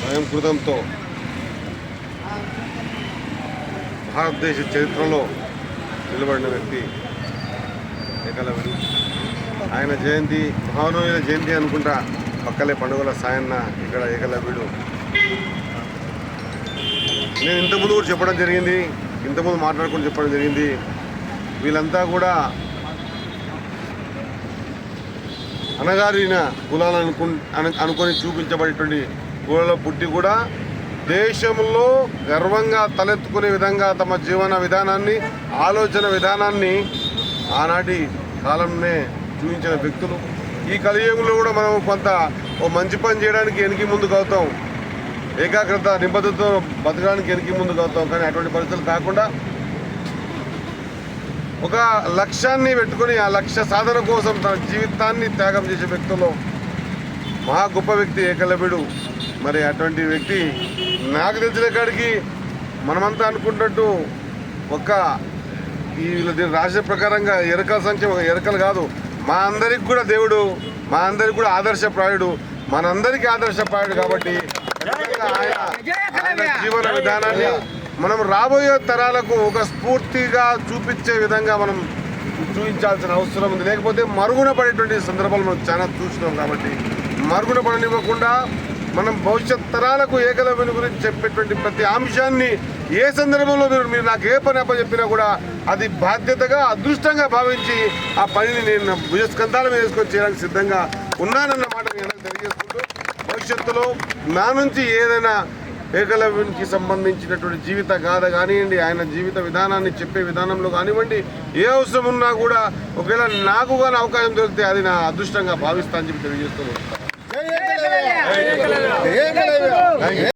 స్వయం కృతంతో భారతదేశ చరిత్రలో నిలబడిన వ్యక్తి ఏకలవ్యుడు. ఆయన జయంతి మహానవుల జయంతి అనుకుంటా పక్కలే పండుగల సాయన్న ఇక్కడ ఏకలవ్యుడు. నేను ఇంతకుముందు కూడా చెప్పడం జరిగింది, ఇంతకుముందు మాట్లాడుకుని చెప్పడం జరిగింది. వీళ్ళంతా కూడా అనగారిన కులాలను అనుకొని చూపించబడేటువంటి కులాల్లో పుట్టి కూడా దేశంలో గర్వంగా తలెత్తుకునే విధంగా తమ జీవన విధానాన్ని, ఆలోచన విధానాన్ని ఆనాటి కాలంలోనే చూపించిన వ్యక్తులు. ఈ కలియుగంలో కూడా మనం కొంత ఓ మంచి పని చేయడానికి వెనక్కి ముందుకు అవుతాం, ఏకాగ్రత నిబద్ధతతో బతకడానికి వెనక్కి ముందుకు అవుతాం. కానీ అటువంటి పరిస్థితులు కాకుండా ఒక లక్ష్యాన్ని పెట్టుకొని ఆ లక్ష్య సాధన కోసం తన జీవితాన్ని త్యాగం చేసే వ్యక్తుల్లో మహా గొప్ప వ్యక్తి ఏకలవ్యుడు. మరి అటువంటి వ్యక్తి నాకు తెలిసిన కాడికి మనమంతా అనుకుంటున్నట్టు దీని రాసిన ప్రకారంగా ఎరకల సంఖ్య ఒక ఎరకలు కాదు, మా అందరికి కూడా దేవుడు, మా అందరికి కూడా ఆదర్శప్రాయుడు, మనందరికీ ఆదర్శప్రాయుడు. కాబట్టి ఆయన జీవన విధానాన్ని మనం రాబోయే తరాలకు ఒక స్ఫూర్తిగా చూపించే విధంగా మనం చూపించాల్సిన అవసరం ఉంది. లేకపోతే మరుగున పడేటువంటి సందర్భాలు మనం చాలా చూస్తున్నాం. కాబట్టి మరుగున పడనివ్వకుండా మనం భవిష్యత్ తరాలకు ఏకలవ్యుని గురించి చెప్పేటువంటి ప్రతి అంశాన్ని ఏ సందర్భంలో మీరు నాకు ఏ పని అప్పచెప్పినా కూడా అది బాధ్యతగా, అదృష్టంగా భావించి ఆ పనిని నేను భుజస్కంధాల మీద వేసుకొని చేయడానికి సిద్ధంగా ఉన్నానన్న మాట నేను తెలియజేసుకుంటూ, భవిష్యత్తులో నా నుంచి ఏదైనా ఏకలవ్యునికి సంబంధించినటువంటి జీవిత గాథ కానివ్వండి, ఆయన జీవిత విధానాన్ని చెప్పే విధానంలో కానివ్వండి, ఏ అవసరం ఉన్నా కూడా ఒకవేళ నాకు కానీ అవకాశం దొరికితే అది నా అదృష్టంగా భావిస్తా అని చెప్పి తెలియజేస్తూ ఉంటాను.